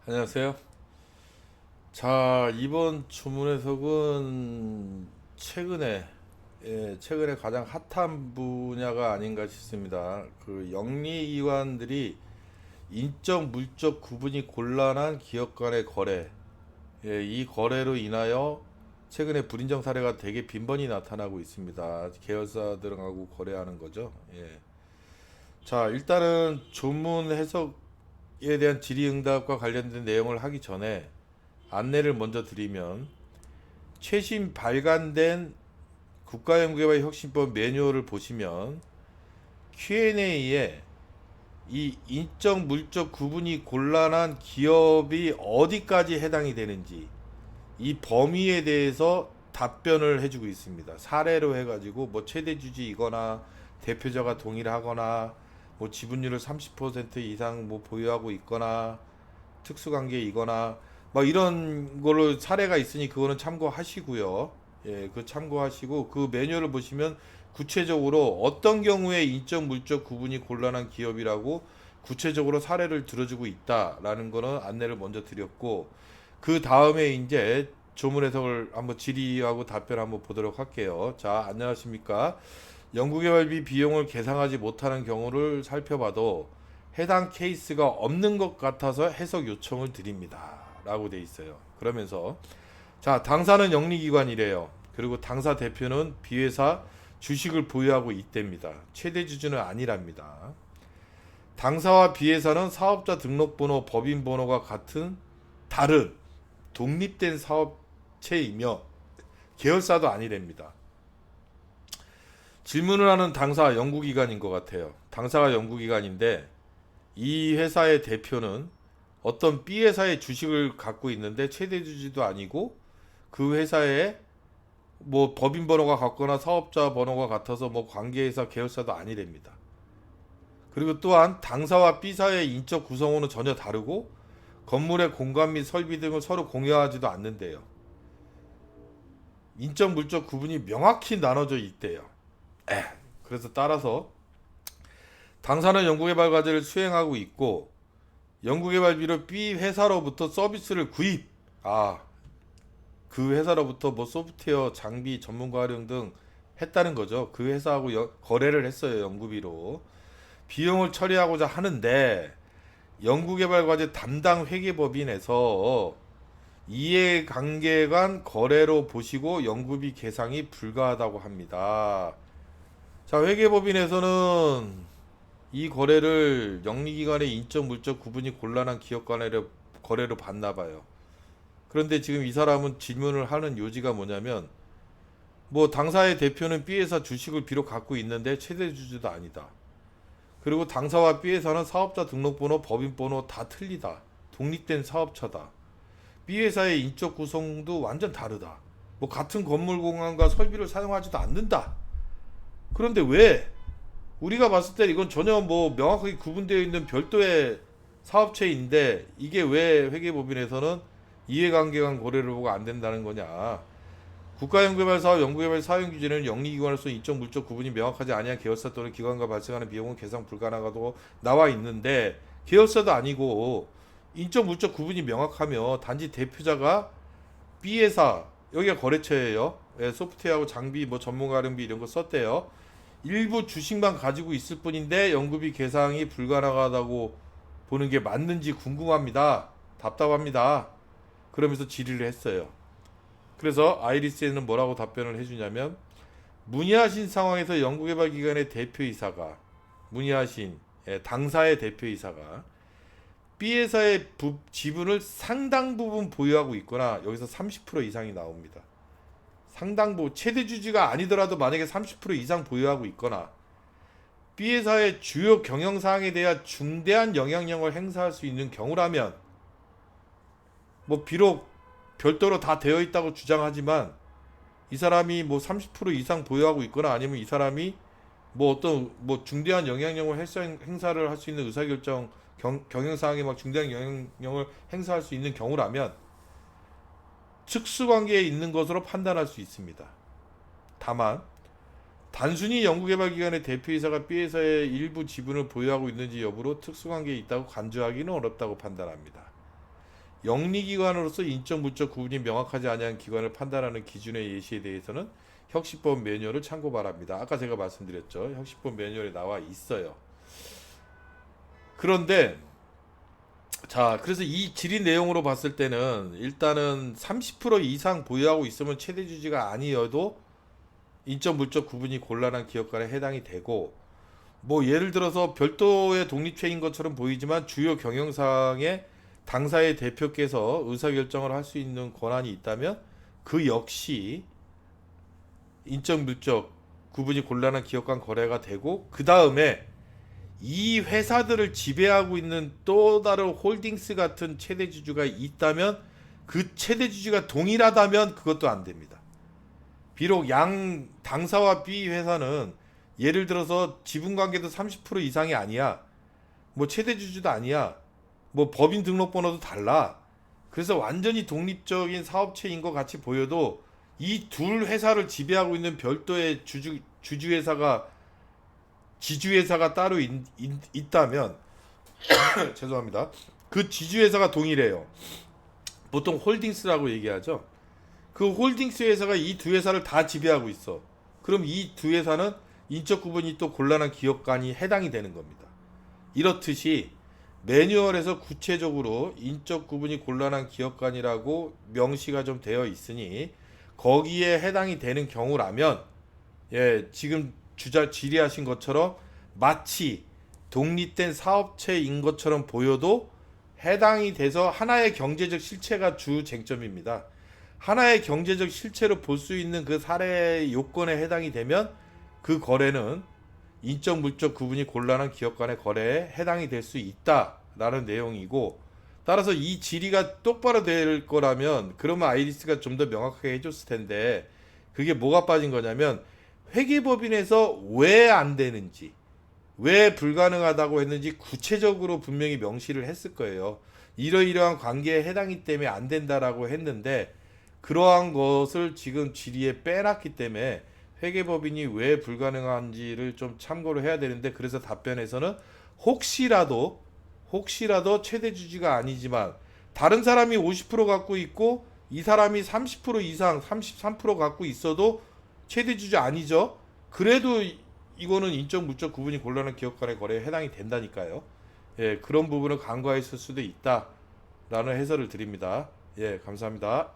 안녕하세요. 자, 이번 주문 해석은 최근에 가장 핫한 분야가 아닌가 싶습니다. 그 영리기관들이 인적 물적 구분이 곤란한 기업 간의 거래, 이 거래로 인하여 최근에 불인정 사례가 되게 빈번히 나타나고 있습니다. 계열사들하고 거래하는 거죠. 자, 일단은 조문 해석에 대한 질의응답과 관련된 내용을 하기 전에 안내를 먼저 드리면, 최신 발간된 국가연구개발 혁신법 매뉴얼을 보시면 Q&A에 이 인적 물적 구분이 곤란한 기업이 어디까지 해당이 되는지 이 범위에 대해서 답변을 해주고 있습니다. 사례로 해가지고 뭐 최대 주주이거나 대표자가 동일하거나 뭐 지분율을 30% 이상 뭐 보유하고 있거나 특수관계이거나 막 이런 걸로 사례가 있으니 그거는 참고하시고요. 그 참고하시고 그 매뉴얼을 보시면 구체적으로 어떤 경우에 인적 물적 구분이 곤란한 기업이라고 구체적으로 사례를 들어주고 있다라는 거는 안내를 먼저 드렸고, 그 다음에 이제 조문 해석을 한번 질의하고 답변 한번 보도록 할게요. 자, 안녕하십니까? 연구개발비 비용을 계상하지 못하는 경우를 살펴봐도 해당 케이스가 없는 것 같아서 해석 요청을 드립니다. 라고 돼 있어요. 그러면서 자, 당사는 영리기관이래요. 그리고 당사 대표는 비회사 주식을 보유하고 있답니다. 최대 주주는 아니랍니다. 당사와 비회사는 사업자 등록번호, 법인번호가 같은 다른 독립된 사업체이며 계열사도 아니랍니다. 질문을 하는 당사가 연구기관인 것 같아요. 당사가 연구기관인데 이 회사의 대표는 어떤 B 회사의 주식을 갖고 있는데 최대 주주도 아니고 그 회사에 뭐 법인 번호가 같거나 사업자 번호가 같아서 뭐 관계회사 계열사도 아니랍니다. 그리고 또한 당사와 B사의 인적 구성원은 전혀 다르고 건물의 공간 및 설비 등을 서로 공유하지도 않는데요. 인적 물적 구분이 명확히 나눠져 있대요. 그래서 따라서 당사는 연구개발 과제를 수행하고 있고 연구개발비로 B 회사로부터 서비스를 구입. 그 회사로부터 뭐 소프트웨어, 장비, 전문가 활용 등 했다는 거죠. 그 회사하고 거래를 했어요. 연구비로. 비용을 처리하고자 하는데 연구개발 과제 담당 회계법인에서 이해관계 간 거래로 보시고 연구비 계상이 불가하다고 합니다. 자, 회계법인에서는 이 거래를 영리기관의 인적 물적 구분이 곤란한 기업 간의 거래로 봤나 봐요. 그런데 지금 이 사람은 질문을 하는 요지가 뭐냐면, 뭐 당사의 대표는 B회사 주식을 비록 갖고 있는데 최대 주주도 아니다. 그리고 당사와 B회사는 사업자 등록번호, 법인번호 다 틀리다. 독립된 사업차다. B회사의 인적 구성도 완전 다르다. 뭐 같은 건물 공간과 설비를 사용하지도 않는다. 그런데 왜 우리가 봤을 때 이건 전혀 뭐 명확하게 구분되어 있는 별도의 사업체인데 이게 왜 회계법인에서는 이해관계간 거래를 보고 안 된다는 거냐? 국가연구개발사업 연구개발 사용규제는 영리기관으로서 인적 물적 구분이 명확하지 아니한 계열사 또는 기관과 발생하는 비용은 계산 불가능하다고 나와 있는데, 계열사도 아니고 인적 물적 구분이 명확하며 단지 대표자가 B회사, 여기가 거래처예요. 소프트웨어하고 장비, 뭐 전문가 활용비 이런 거 썼대요. 일부 주식만 가지고 있을 뿐인데 연구비 계상이 불가능하다고 보는 게 맞는지 궁금합니다. 답답합니다. 그러면서 질의를 했어요. 그래서 아이리스에는 뭐라고 답변을 해주냐면, 문의하신 상황에서 연구개발기관의 대표이사가 문의하신 당사의 대표이사가 B회사의 지분을 상당 부분 보유하고 있거나, 여기서 30% 이상이 나옵니다. 상당 부분, 최대 주주가 아니더라도 만약에 30% 이상 보유하고 있거나 B회사의 주요 경영사항에 대한 중대한 영향력을 행사할 수 있는 경우라면, 뭐 비록 별도로 다 되어 있다고 주장하지만 이 사람이 뭐 30% 이상 보유하고 있거나 아니면 이 사람이 뭐 어떤 뭐 중대한 영향력을 행사를 할 수 있는 의사결정 경영사항에 막 중대한 영향력을 행사할 수 있는 경우라면 특수관계에 있는 것으로 판단할 수 있습니다. 다만 단순히 연구개발기관의 대표이사가 B회사의 일부 지분을 보유하고 있는지 여부로 특수관계에 있다고 간주하기는 어렵다고 판단합니다. 영리기관으로서 인적 물적 구분이 명확하지 아니한 기관을 판단하는 기준의 예시에 대해서는 혁신법 매뉴얼을 참고 바랍니다. 아까 제가 말씀드렸죠. 혁신법 매뉴얼에 나와 있어요. 그런데 자, 그래서 이 질의 내용으로 봤을 때는 일단은 30% 이상 보유하고 있으면 최대 주주가 아니어도 인적 물적 구분이 곤란한 기업 간에 해당이 되고, 뭐 예를 들어서 별도의 독립체인 것처럼 보이지만 주요 경영상에 당사의 대표께서 의사결정을 할 수 있는 권한이 있다면 그 역시 인적 물적 구분이 곤란한 기업 간 거래가 되고, 그 다음에 이 회사들을 지배하고 있는 또 다른 홀딩스 같은 최대 주주가 있다면 그 최대 주주가 동일하다면 그것도 안 됩니다. 비록 양 당사와 B 회사는 예를 들어서 지분 관계도 30% 이상이 아니야. 뭐 최대 주주도 아니야. 뭐 법인 등록번호도 달라. 그래서 완전히 독립적인 사업체인 것 같이 보여도 이 둘 회사를 지배하고 있는 별도의 주주회사가 지주회사가 따로 있다면 죄송합니다. 그 지주회사가 동일해요. 보통 홀딩스라고 얘기하죠. 그 홀딩스 회사가 이 두 회사를 다 지배하고 있어. 그럼 이 두 회사는 인적 구분이 또 곤란한 기업 간이 해당이 되는 겁니다. 이렇듯이 매뉴얼에서 구체적으로 인적 구분이 곤란한 기업 간이라고 명시가 좀 되어 있으니 거기에 해당이 되는 경우라면, 예, 지금 질의하신 것처럼 마치 독립된 사업체인 것처럼 보여도 해당이 돼서 하나의 경제적 실체가 주 쟁점입니다. 하나의 경제적 실체로 볼 수 있는 그 사례 요건에 해당이 되면 그 거래는 인적 물적 구분이 곤란한 기업 간의 거래에 해당이 될 수 있다라는 내용이고, 따라서 이 질의가 똑바로 될 거라면 그러면 아이리스가 좀 더 명확하게 해줬을 텐데, 그게 뭐가 빠진 거냐면 회계법인에서 왜 안 되는지, 왜 불가능하다고 했는지 구체적으로 분명히 명시를 했을 거예요. 이러이러한 관계에 해당이 때문에 안 된다라고 했는데 그러한 것을 지금 질의에 빼놨기 때문에 회계법인이 왜 불가능한지를 좀 참고를 해야 되는데, 그래서 답변에서는 혹시라도 최대 주주가 아니지만 다른 사람이 50% 갖고 있고 이 사람이 30% 이상 33% 갖고 있어도 최대 주주 아니죠. 그래도 이거는 인적 물적 구분이 곤란한 기업 간의 거래에 해당이 된다니까요. 예, 그런 부분을 간과했을 수도 있다라는 해설을 드립니다. 예, 감사합니다.